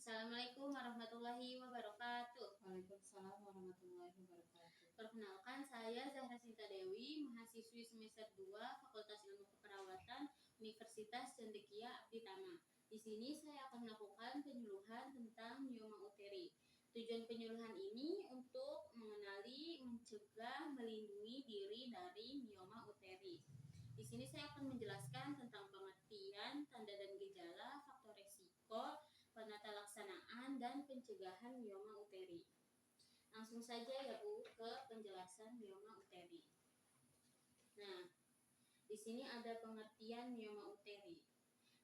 Assalamualaikum warahmatullahi wabarakatuh. Waalaikumsalam warahmatullahi wabarakatuh. Perkenalkan, saya Zahra Sinta Dewi, mahasiswi semester 2 Fakultas Ilmu Keperawatan Universitas Cendekia Abdi Tama. Di sini saya akan melakukan penyuluhan tentang mioma uteri. Tujuan penyuluhan ini untuk mengenali, mencegah, melindungi diri dari mioma uteri. Di sini saya akan menjelaskan tentang pengertian, tanda dan gejala, faktor resiko, penata laksanaan, dan pencegahan mioma uteri. Langsung saja ya Bu ke penjelasan mioma uteri. Nah, di sini ada pengertian mioma uteri.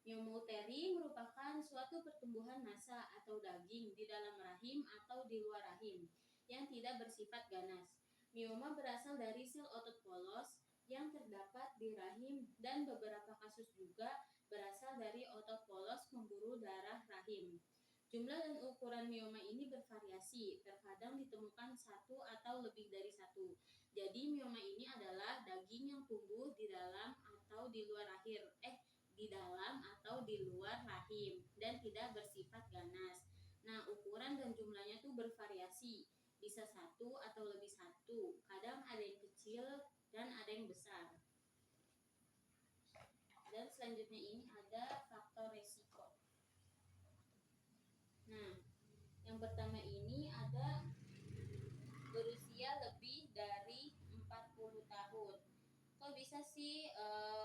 Mioma uteri merupakan suatu pertumbuhan massa atau daging di dalam rahim atau di luar rahim yang tidak bersifat ganas. Mioma berasal dari sel otot polos yang terdapat di rahim dan beberapa kasus juga berasal dari otot polos pemburu darah rahim. Jumlah dan ukuran mioma ini bervariasi, terkadang ditemukan satu atau lebih dari satu. Jadi mioma ini adalah daging yang tumbuh di dalam atau di luar rahim dan tidak bersifat ganas. Nah, ukuran dan jumlahnya tuh bervariasi, bisa satu atau lebih satu. Kadang ada yang kecil dan ada yang besar. Dan selanjutnya ini ada faktor resiko. Nah, yang pertama ini ada berusia lebih dari 40 tahun. Kok bisa sih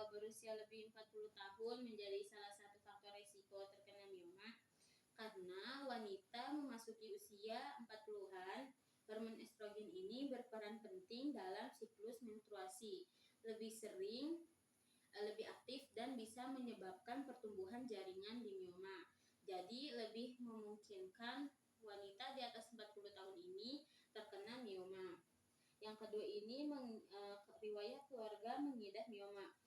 berusia lebih 40 tahun menjadi salah satu faktor risiko terkena mioma? Karena wanita memasuki usia 40-an, hormon estrogen ini berperan penting dalam siklus menstruasi. Lebih sering, lebih aktif dan bisa menyebabkan pertumbuhan jaringan di mioma. Jadi lebih memungkinkan wanita di atas 40 tahun ini terkena mioma. Yang kedua ini riwayat keluarga mengidap mioma.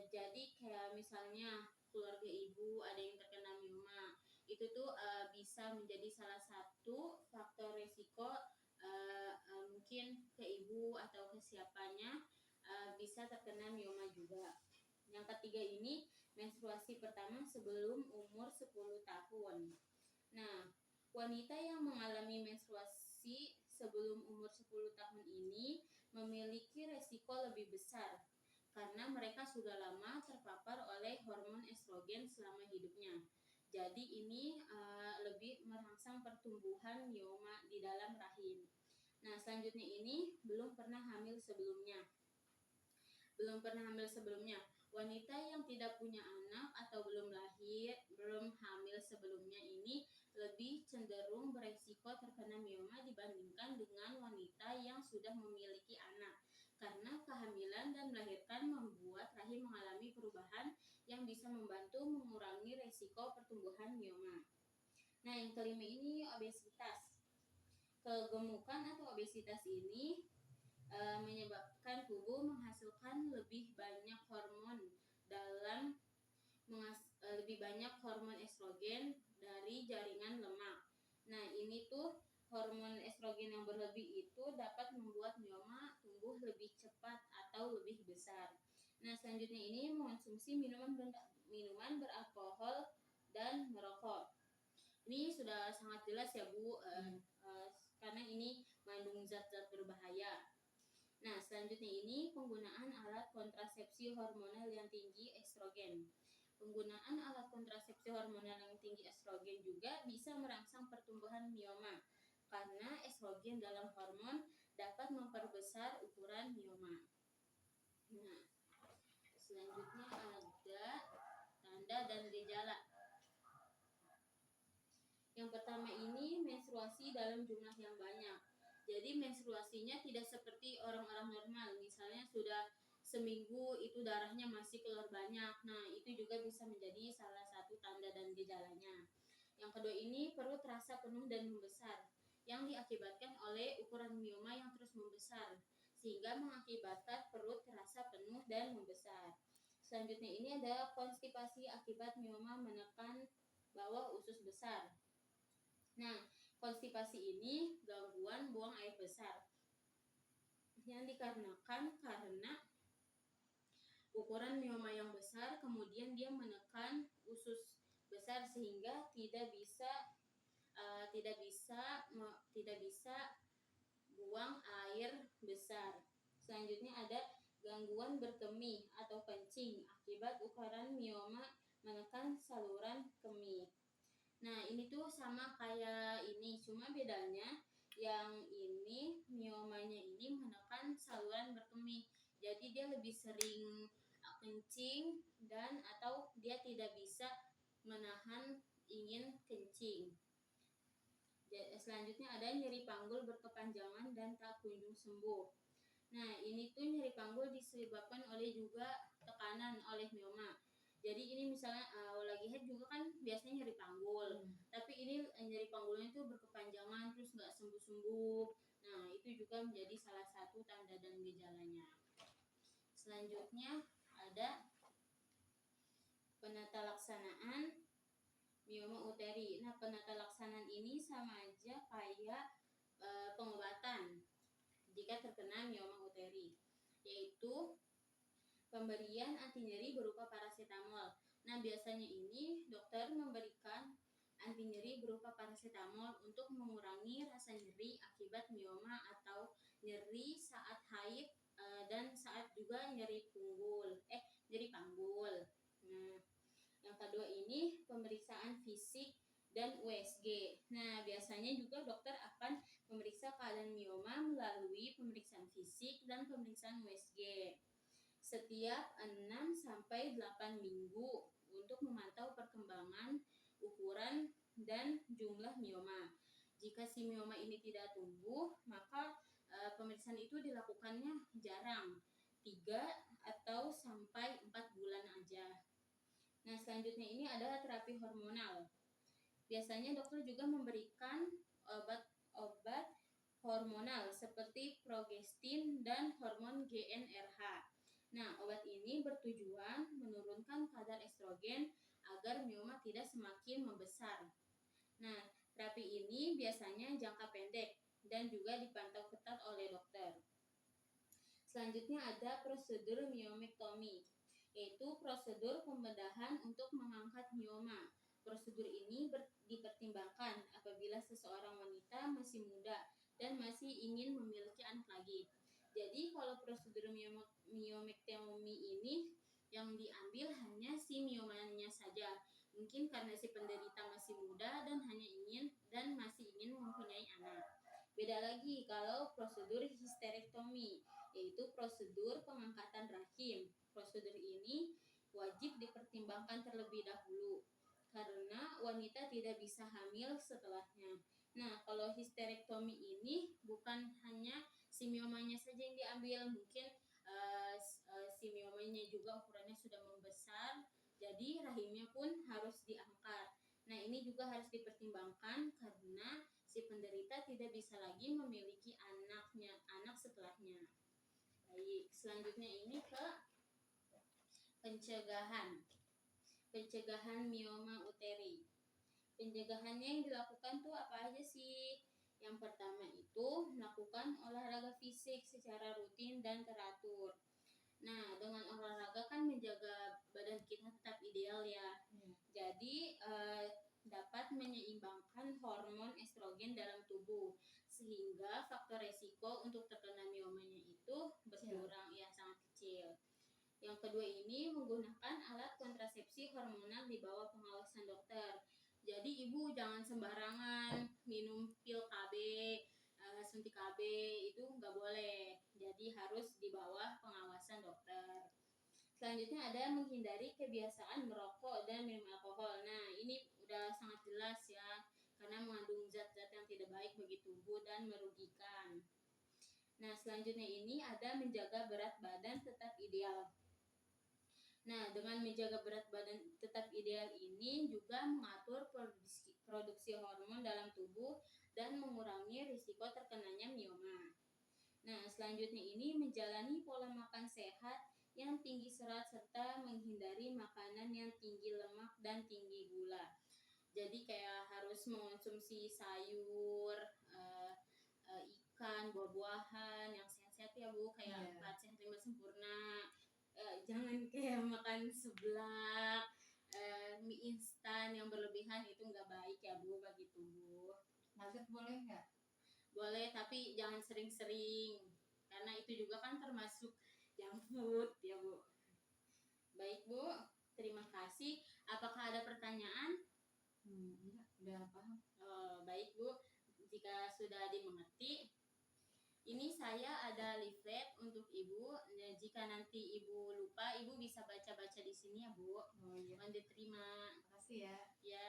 Jadi kayak misalnya keluarga ibu ada yang terkena mioma, itu tuh bisa menjadi salah satu faktor resiko, mungkin ke ibu atau ke siapanya bisa terkena mioma juga. Yang ketiga ini menstruasi pertama sebelum umur 10 tahun. Nah, wanita yang mengalami menstruasi sebelum umur 10 tahun ini memiliki resiko lebih besar karena mereka sudah lama terpapar oleh hormon estrogen selama hidupnya. Jadi ini lebih merangsang pertumbuhan mioma di dalam rahim. Nah, selanjutnya ini belum pernah hamil sebelumnya. Wanita yang tidak punya anak atau belum hamil sebelumnya ini lebih cenderung beresiko terkena mioma dibandingkan dengan wanita yang sudah memiliki anak. Karena kehamilan dan melahirkan membuat rahim mengalami perubahan yang bisa membantu mengurangi resiko pertumbuhan mioma. Nah, yang kelima ini obesitas. Kegemukan atau obesitas ini menyebabkan tubuh menghasilkan lebih banyak hormon estrogen dari jaringan lemak. Nah, ini tuh hormon estrogen yang berlebih itu dapat membuat mioma tumbuh lebih cepat atau lebih besar. Nah, selanjutnya ini mengonsumsi minuman beralkohol dan merokok. Ini sudah sangat jelas ya Bu, karena ini mengandung zat-zat berbahaya. Nah, selanjutnya ini penggunaan alat kontrasepsi hormonal yang tinggi estrogen. Penggunaan alat kontrasepsi hormonal yang tinggi estrogen juga bisa merangsang pertumbuhan mioma karena estrogen dalam hormon dapat memperbesar ukuran mioma. Nah, selanjutnya ada tanda dan gejala. Yang pertama ini menstruasi dalam jumlah yang banyak. Jadi menstruasinya tidak seperti orang-orang normal, misalnya sudah seminggu itu darahnya masih keluar banyak. Nah, itu juga bisa menjadi salah satu tanda dan gejalanya. Yang kedua ini perut terasa penuh dan membesar, yang diakibatkan oleh ukuran mioma yang terus membesar, sehingga mengakibatkan perut terasa penuh dan membesar. Selanjutnya ini ada konstipasi akibat mioma menekan bawah usus besar. Nah, konstipasi ini gangguan buang air besar yang dikarenakan karena ukuran mioma yang besar, kemudian dia menekan usus besar sehingga tidak bisa buang air besar. Selanjutnya ada gangguan berkemih atau kencing akibat ukuran mioma menekan saluran kemih. Nah, ini tuh sama kayak ini, cuma bedanya yang ini miomanya ini menekan saluran berkemih. Jadi dia lebih sering kencing dan atau dia tidak bisa menahan ingin kencing. Selanjutnya ada nyeri panggul berkepanjangan dan tak kunjung sembuh. Nah, ini tuh nyeri panggul disebabkan oleh juga tekanan oleh mioma. Jadi ini misalnya lagi head juga kan biasanya nyeri panggul, tapi ini nyeri panggulnya tuh berkepanjangan terus nggak sembuh-sembuh. Nah, itu juga menjadi salah satu tanda dan gejalanya. Selanjutnya ada penata laksanaan mioma uteri. Nah, penata laksanaan ini sama aja kayak pengobatan jika terkena mioma uteri, yaitu pemberian anti nyeri berupa paracetamol. Nah, biasanya ini dokter memberikan anti nyeri berupa paracetamol untuk mengurangi rasa nyeri akibat mioma atau nyeri saat haid dan saat juga nyeri panggul. Nah, yang kedua ini pemeriksaan fisik dan USG. Nah, biasanya juga dokter akan memeriksa keadaan mioma melalui pemeriksaan fisik dan pemeriksaan USG setiap 6 sampai 8 minggu untuk memantau perkembangan, ukuran, dan jumlah mioma. Jika si mioma ini tidak tumbuh, maka pemeriksaan itu dilakukannya jarang, 3 atau sampai 4 bulan aja. Nah, selanjutnya ini adalah terapi hormonal. Biasanya dokter juga memberikan obat-obat hormonal seperti progestin dan hormon GnRH. Nah, obat ini bertujuan menurunkan kadar estrogen agar mioma tidak semakin membesar. Nah, terapi ini biasanya jangka pendek dan juga dipantau ketat oleh dokter. Selanjutnya ada prosedur miomektomi, yaitu prosedur pembedahan untuk mengangkat mioma. Prosedur ini dipertimbangkan apabila seseorang wanita masih muda dan masih ingin memiliki anak lagi. Jadi kalau prosedur miomektomi ini yang diambil hanya si miomanya saja. Mungkin karena si penderita masih muda dan masih ingin mempunyai anak. Beda lagi kalau prosedur histerektomi, yaitu prosedur pengangkatan rahim. Prosedur ini wajib dipertimbangkan terlebih dahulu karena wanita tidak bisa hamil setelahnya. Nah, kalau histerektomi ini bukan hanya si miomanya saja yang diambil, mungkin si miomanya juga ukurannya sudah membesar, jadi rahimnya pun harus diangkat. Nah, ini juga harus dipertimbangkan karena si penderita tidak bisa lagi memiliki anak setelahnya. Baik, selanjutnya ini ke pencegahan mioma uteri. Pencegahannya yang dilakukan tuh apa aja sih? Yang pertama itu melakukan olahraga fisik secara rutin dan teratur. Nah, dengan olahraga kan menjaga badan kita tetap ideal ya. Jadi dapat menyeimbangkan hormon estrogen dalam tubuh sehingga faktor resiko untuk terkena miomanya itu berkurang ya sangat kecil. Yang kedua ini menggunakan alat kontrasepsi hormonal di bawah pengawasan dokter. Jadi ibu jangan sembarangan minum pil KB, suntik KB itu nggak boleh. Jadi harus di bawah pengawasan dokter. Selanjutnya ada menghindari kebiasaan merokok dan minum alkohol. Nah, ini udah sangat jelas ya, karena mengandung zat-zat yang tidak baik bagi tubuh dan merugikan. Nah, selanjutnya ini ada menjaga berat badan tetap ideal. Nah, dengan menjaga berat badan tetap ideal ini juga mengatur produksi hormon dalam tubuh dan mengurangi risiko terkenanya mioma. Nah, selanjutnya ini menjalani pola makan sehat yang tinggi serat serta menghindari makanan yang tinggi lemak dan tinggi gula. Jadi kayak harus mengonsumsi sayur, ikan, buah-buahan yang sehat-sehat ya Bu, kayak 4 sehat 5 sempurna. Jangan kayak makan seblak, mie instan yang berlebihan itu nggak baik ya Bu bagi tubuh. Nugget boleh nggak? Boleh tapi jangan sering-sering karena itu juga kan termasuk junk food ya Bu. Baik Bu, terima kasih. Apakah ada pertanyaan? Enggak, udah paham. Baik Bu, jika sudah dimengerti, ini saya ada leaflet untuk Ibu. Ya, jika nanti Ibu lupa, Ibu bisa baca-baca di sini ya Bu. Oh iya, Mohon diterima. makasih ya.